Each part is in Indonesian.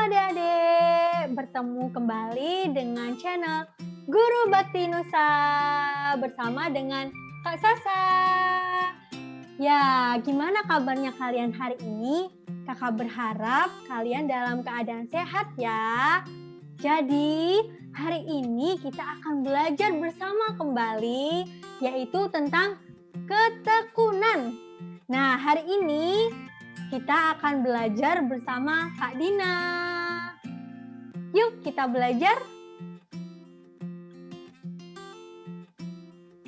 adik-adik, bertemu kembali dengan channel Guru Bakti Nusa bersama dengan Kak Sasa. Ya, gimana kabarnya kalian hari ini? Kakak berharap kalian dalam keadaan sehat ya. Jadi, hari ini kita akan belajar bersama kembali, yaitu tentang ketekunan. Nah, hari ini kita akan belajar bersama Kak Dina. Yuk kita belajar.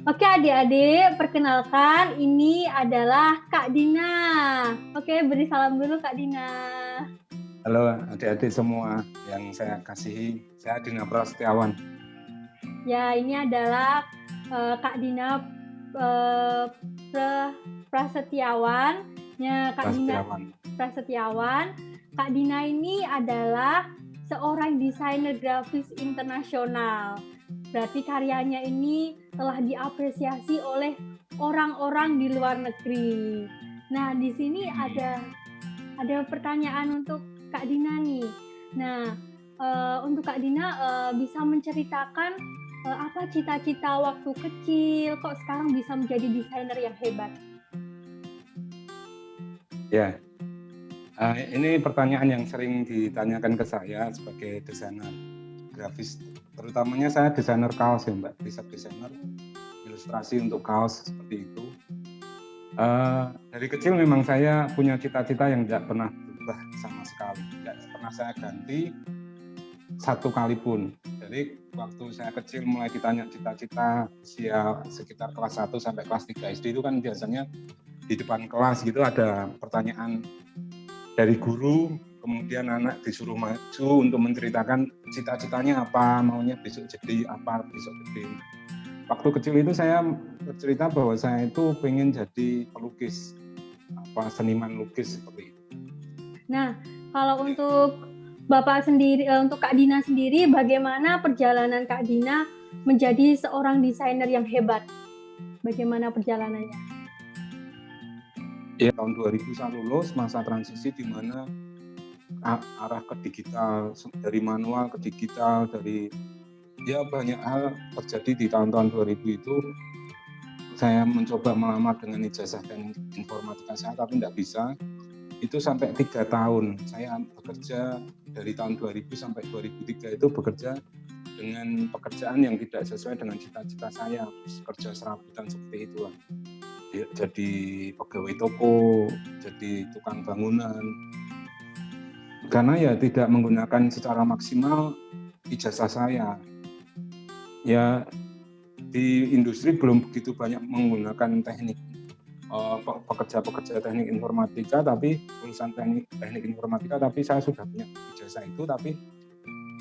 Oke adik-adik, perkenalkan ini adalah Kak Dina. Oke, beri salam dulu Kak Dina. Halo adik-adik semua yang saya kasihi, saya Dina Prasetyawan. Ya, ini adalah Kak Dina Prasetyawan. Ya, Kak Dina Prasetyawan. Kak Dina ini adalah seorang desainer grafis internasional. Berarti karyanya ini telah diapresiasi oleh orang-orang di luar negeri. Nah, di sini ada pertanyaan untuk Kak Dina nih. Nah, untuk Kak Dina bisa menceritakan apa cita-cita waktu kecil, kok sekarang bisa menjadi desainer yang hebat? Ya, ini pertanyaan yang sering ditanyakan ke saya sebagai desainer grafis. Terutamanya saya desainer kaos ya Mbak, desainer ilustrasi untuk kaos seperti itu. Dari kecil memang saya punya cita-cita yang tidak pernah berubah sama sekali, tidak pernah saya ganti satu kali pun. Jadi waktu saya kecil mulai ditanya cita-cita usia sekitar kelas 1 sampai kelas 3 SD itu kan biasanya di depan kelas gitu ada pertanyaan dari guru, kemudian anak disuruh maju untuk menceritakan cita-citanya apa, maunya besok jadi apa, besok gede. Waktu kecil itu saya bercerita bahwa saya itu pengen jadi pelukis, seniman lukis seperti itu. Nah, kalau untuk Bapak sendiri, untuk Kak Dina sendiri, bagaimana perjalanan Kak Dina menjadi seorang desainer yang hebat? Bagaimana perjalanannya? Ya, tahun 2000 saya lulus, masa transisi di mana arah ke digital, dari manual ke digital, dari ya banyak hal terjadi di tahun-tahun 2000 itu. Saya mencoba melamar dengan ijazah teknik informatika saya, tapi tidak bisa. Itu sampai 3 tahun. Saya bekerja dari tahun 2000 sampai 2003 itu bekerja dengan pekerjaan yang tidak sesuai dengan cita-cita saya, kerja serabutan seperti itulah. Jadi pegawai toko, jadi tukang bangunan. Karena ya tidak menggunakan secara maksimal ijazah saya. Ya di industri belum begitu banyak menggunakan teknik pekerja-pekerja teknik informatika, tapi lulusan teknik informatika, tapi saya sudah punya ijazah itu, tapi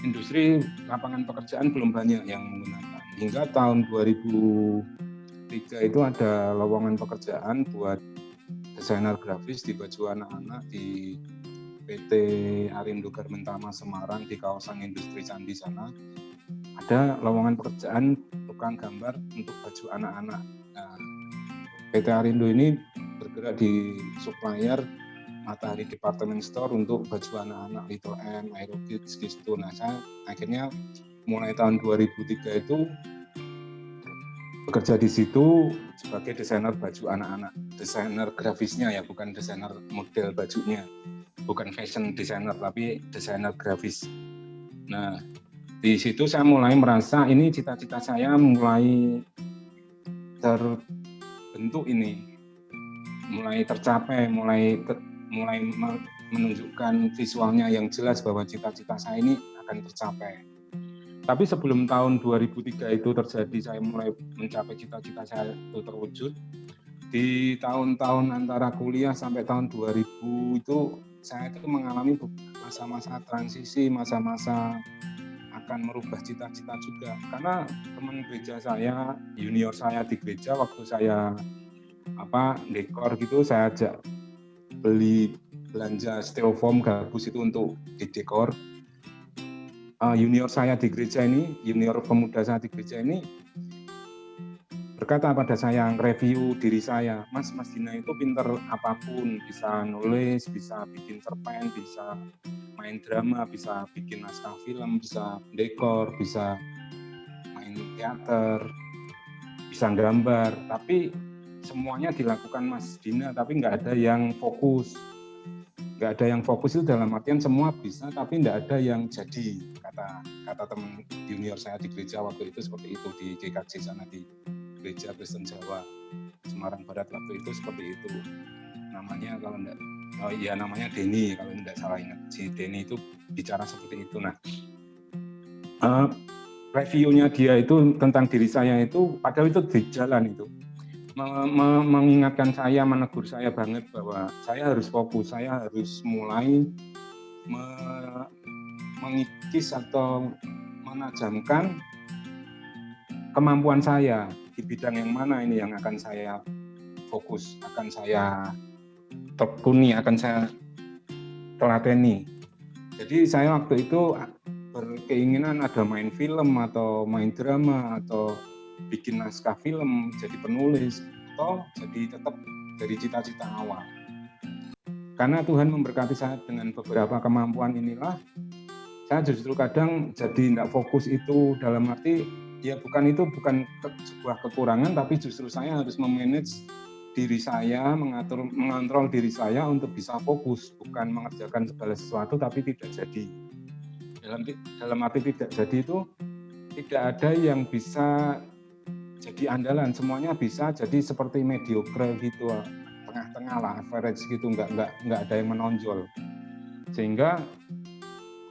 industri lapangan pekerjaan belum banyak yang menggunakan. Hingga tahun 2003 itu ada lowongan pekerjaan buat desainer grafis di baju anak-anak di PT Arindo Garmentama Semarang di kawasan industri Candi sana. Ada lowongan pekerjaan tukang gambar untuk baju anak-anak. Nah, PT Arindo ini bergerak di supplier Matahari Department Store untuk baju anak-anak Little M, Aero Kids gitu. Nah, saya akhirnya mulai tahun 2003 itu bekerja di situ sebagai desainer baju anak-anak, desainer grafisnya ya, bukan desainer model bajunya, bukan fashion designer tapi desainer grafis. Nah, di situ saya mulai merasa ini cita-cita saya mulai terbentuk ini, mulai tercapai, mulai menunjukkan visualnya yang jelas bahwa cita-cita saya ini akan tercapai. Tapi sebelum tahun 2003 itu terjadi, saya mulai mencapai cita-cita saya itu terwujud. Di tahun-tahun antara kuliah sampai tahun 2000 itu saya itu mengalami masa-masa transisi, masa-masa akan merubah cita-cita juga. Karena teman gereja saya, junior saya di gereja, waktu saya dekor gitu, saya ajak beli belanja styrofoam gabus itu untuk didekor. Junior saya di gereja ini, junior pemuda saya di gereja ini berkata pada saya, review diri saya, Mas Dina itu pinter apapun, bisa nulis, bisa bikin cerpen, bisa main drama, bisa bikin naskah film, bisa dekor, bisa main teater, bisa gambar, tapi semuanya dilakukan Mas Dina, tapi nggak ada yang fokus. Nggak ada yang fokus itu dalam artian semua bisa, tapi nggak ada yang jadi. Kata teman junior saya di gereja waktu itu seperti itu, di GKJ sana, di Gereja Kristen Jawa Semarang Barat waktu itu seperti itu. Namanya kalau enggak, namanya Denny kalau enggak salah ingat, si Denny itu bicara seperti itu. Nah, reviewnya dia itu tentang diri saya itu, padahal itu di jalan itu mengingatkan saya, menegur saya banget bahwa saya harus fokus, saya harus mulai mengikis atau menajamkan kemampuan saya di bidang yang mana ini yang akan saya fokus, akan saya tekuni, akan saya telateni. Jadi saya waktu itu berkeinginan ada main film atau main drama atau bikin naskah film, jadi penulis, atau jadi tetap dari cita-cita awal. Karena Tuhan memberkati saya dengan beberapa kemampuan inilah, saya justru kadang jadi tidak fokus itu, dalam arti ya bukan sebuah kekurangan, tapi justru saya harus memanage diri saya, mengontrol diri saya untuk bisa fokus, bukan mengerjakan segala sesuatu tapi tidak jadi. Dalam arti tidak jadi itu tidak ada yang bisa jadi andalan, semuanya bisa jadi seperti mediocre gitu, tengah-tengah lah, average gitu, nggak ada yang menonjol. Sehingga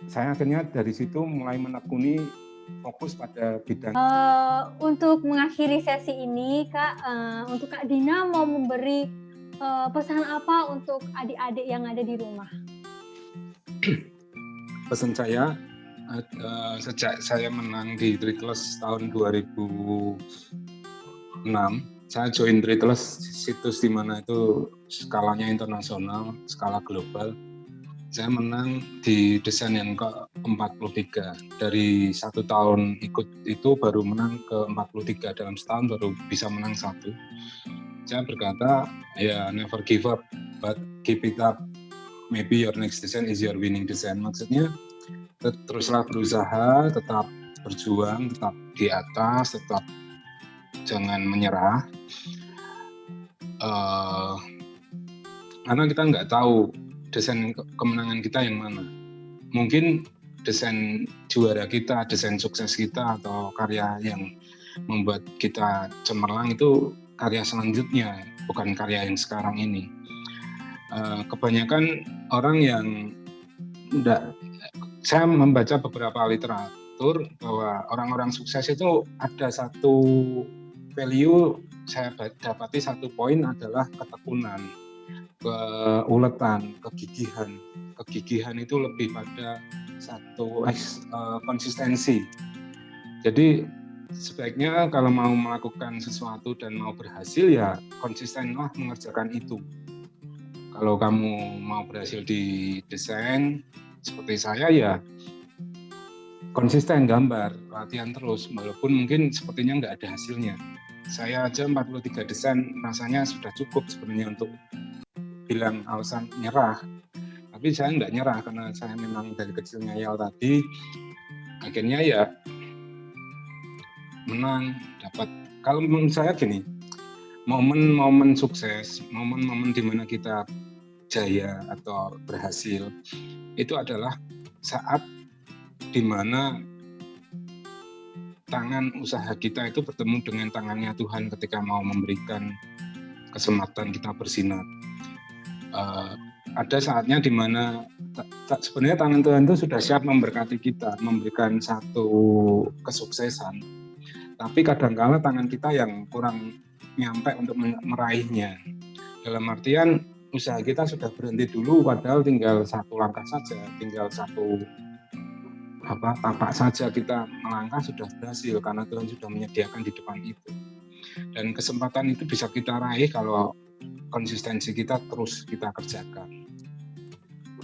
saya akhirnya dari situ mulai menekuni fokus pada bidang. Untuk mengakhiri sesi ini, Kak, untuk Kak Dina mau memberi pesan apa untuk adik-adik yang ada di rumah? Pesan saya, sejak saya menang di Triathlon tahun 2006, saya join Triathlon, situs di mana itu skalanya internasional, skala global. Saya menang di desain yang ke-43. Dari 1 tahun ikut itu baru menang ke-43, dalam setahun baru bisa menang 1. Saya berkata, ya never give up, but keep it up. Maybe your next design is your winning design. Maksudnya teruslah berusaha, tetap berjuang, tetap di atas, tetap jangan menyerah. Karena kita nggak tahu desain kemenangan kita yang mana. Mungkin desain juara kita, desain sukses kita, atau karya yang membuat kita cemerlang itu karya selanjutnya, bukan karya yang sekarang ini. Kebanyakan orang yang saya membaca beberapa literatur bahwa orang-orang sukses itu ada satu value, saya dapati satu poin adalah ketekunan, keuletan, kegigihan. Kegigihan itu lebih pada satu konsistensi. Jadi sebaiknya kalau mau melakukan sesuatu dan mau berhasil, ya konsistenlah mengerjakan itu. Kalau kamu mau berhasil di desain seperti saya, ya konsisten gambar, latihan terus, walaupun mungkin sepertinya nggak ada hasilnya. Saya aja 43 desain rasanya sudah cukup sebenarnya untuk bilang alasan nyerah. Tapi saya nggak nyerah karena saya memang dari kecil ngayal tadi. Akhirnya ya menang, dapat. Kalau menurut saya gini, momen-momen sukses, momen-momen di mana kita jaya atau berhasil, itu adalah saat di mana tangan usaha kita itu bertemu dengan tangannya Tuhan ketika mau memberikan kesempatan kita bersinar. Ada saatnya di mana sebenarnya tangan Tuhan itu sudah siap memberkati kita, memberikan satu kesuksesan. Tapi kadang-kala tangan kita yang kurang nyampe untuk meraihnya. Dalam artian usaha kita sudah berhenti dulu, padahal tinggal satu langkah saja, tinggal satu tapak saja kita melangkah sudah berhasil karena Tuhan sudah menyediakan di depan itu. Dan kesempatan itu bisa kita raih kalau konsistensi kita terus kita kerjakan.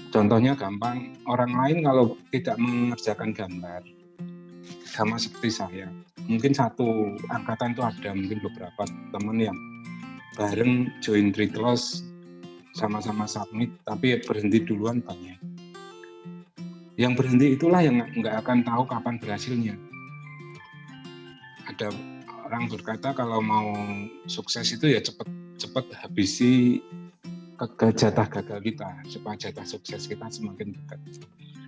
Contohnya gampang, orang lain kalau tidak mengerjakan gambar, sama seperti saya. Mungkin satu angkatan itu ada mungkin beberapa teman yang bareng join Tritlos, sama-sama submit, tapi berhenti duluan banyak. Yang berhenti itulah yang nggak akan tahu kapan berhasilnya. Ada orang berkata kalau mau sukses itu ya cepat habisi jatah gagal kita, supaya jatah sukses kita semakin dekat.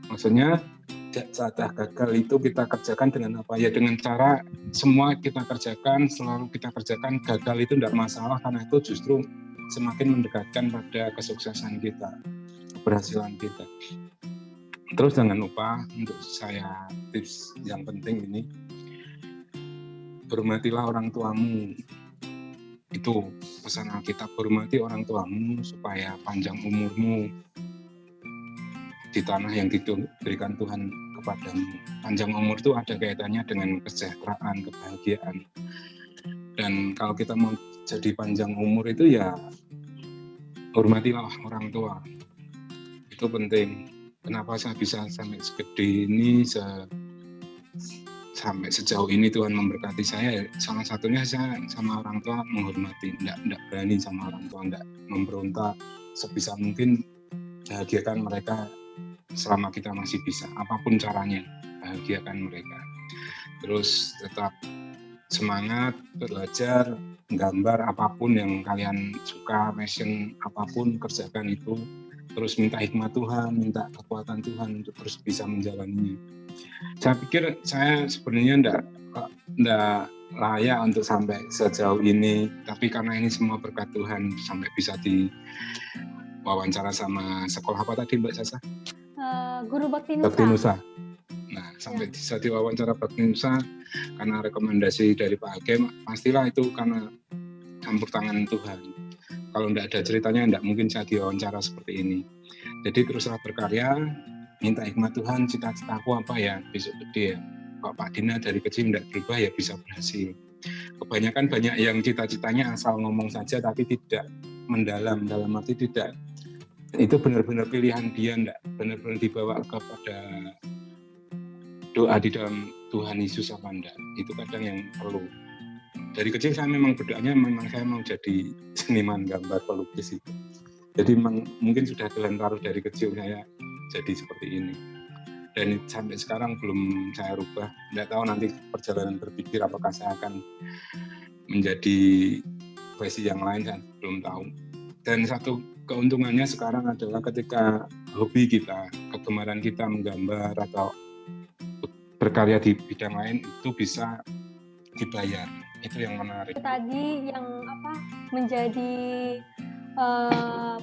Maksudnya jatah gagal itu kita kerjakan dengan apa? Ya dengan cara semua kita kerjakan, selalu kita kerjakan. Gagal itu tidak masalah, karena itu justru semakin mendekatkan pada kesuksesan kita, keberhasilan kita. Terus jangan lupa, untuk saya tips yang penting ini, hormatilah orang tuamu. Itu pesan Alkitab, hormati orang tuamu supaya panjang umurmu di tanah yang diberikan Tuhan kepadamu. Panjang umur itu ada kaitannya dengan kesejahteraan, kebahagiaan. Dan kalau kita mau jadi panjang umur itu ya hormatilah orang tua. Itu penting. Kenapa saya bisa sampai segede ini, sampai sejauh ini Tuhan memberkati saya? Salah satunya saya sama orang tua menghormati, tidak berani sama orang tua, tidak memberontak, sebisa mungkin bahagiakan mereka selama kita masih bisa, apapun caranya, bahagiakan mereka. Terus tetap semangat, belajar, gambar, apapun yang kalian suka, passion, apapun, kerjakan itu. Terus minta hikmat Tuhan, minta kekuatan Tuhan untuk terus bisa menjalaninya. Saya pikir saya sebenarnya enggak layak untuk sampai sejauh ini, tapi karena ini semua berkat Tuhan sampai bisa diwawancara sama sekolah apa tadi Mbak Sasa? Guru Bakti Nusa. Bakti Nusa. Nah, sampai bisa diwawancara Bakti Nusa karena rekomendasi dari Pak Hakim, pastilah itu karena campur tangan Tuhan. Kalau enggak ada ceritanya, enggak mungkin saya diwawancara seperti ini. Jadi teruslah berkarya, minta hikmat Tuhan, cita-citaku apa ya besok gede ya. Kalau Pak Dina dari kecil enggak berubah ya bisa berhasil. Kebanyakan banyak yang cita-citanya asal ngomong saja tapi tidak mendalam, dalam arti tidak. Itu benar-benar pilihan dia, enggak benar-benar dibawa kepada doa di dalam Tuhan Yesus apa enggak. Itu kadang yang perlu. Dari kecil saya memang berdoanya saya mau jadi seniman gambar pelukis itu. Jadi mungkin sudah terlantar dari kecil saya jadi seperti ini. Dan sampai sekarang belum saya rubah. Tidak tahu nanti perjalanan berpikir apakah saya akan menjadi versi yang lain, saya belum tahu. Dan satu keuntungannya sekarang adalah ketika hobi kita, kegemaran kita menggambar atau berkarya di bidang lain itu bisa dibayar. Itu yang menarik. Tadi yang menjadi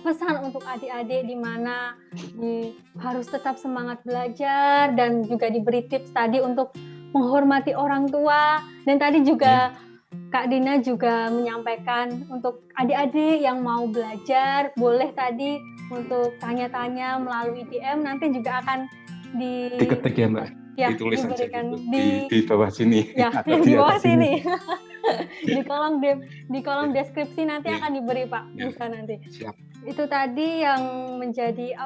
pesan untuk adik-adik di mana harus tetap semangat belajar dan juga diberi tips tadi untuk menghormati orang tua, dan tadi juga Kak Dina juga menyampaikan untuk adik-adik yang mau belajar boleh tadi untuk tanya-tanya melalui DM, nanti juga akan diketik ya Mbak. Ya, ditulis diberikan aja di bawah sini. Ya, di bawah sini. di kolom deskripsi nanti akan diberi Pak, bisa nanti. Siap. Itu tadi yang menjadi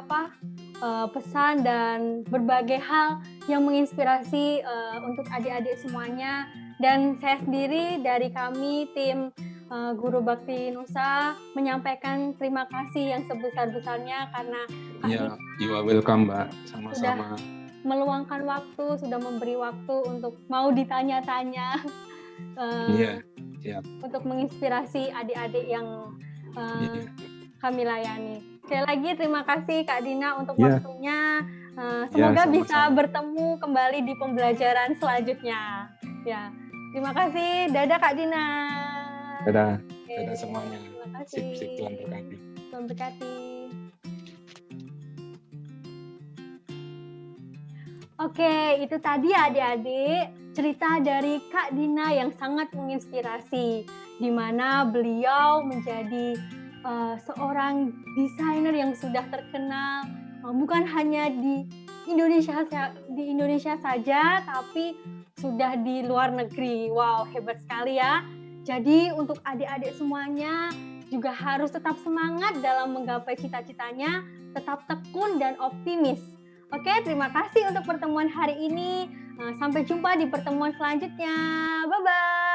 pesan dan berbagai hal yang menginspirasi untuk adik-adik semuanya. Dan saya sendiri dari kami tim Guru Bakti Nusa menyampaikan terima kasih yang sebesar-besarnya karena you are welcome Mbak, sama-sama. Meluangkan waktu, sudah memberi waktu untuk mau ditanya-tanya, untuk menginspirasi adik-adik yang kami layani. Sekali lagi terima kasih Kak Dina untuk waktunya. Semoga bisa bertemu kembali di pembelajaran selanjutnya. Ya, terima kasih. Dadah Kak Dina. Dadah, dadah semuanya. Terima kasih. Sip, Tuhan berkati. Tuhan berkati. Oke, itu tadi adik-adik cerita dari Kak Dina yang sangat menginspirasi, di mana beliau menjadi seorang desainer yang sudah terkenal, bukan hanya di Indonesia saja, tapi sudah di luar negeri. Wow, hebat sekali ya. Jadi untuk adik-adik semuanya juga harus tetap semangat dalam menggapai cita-citanya, tetap tekun dan optimis. Oke, terima kasih untuk pertemuan hari ini. Sampai jumpa di pertemuan selanjutnya. Bye-bye.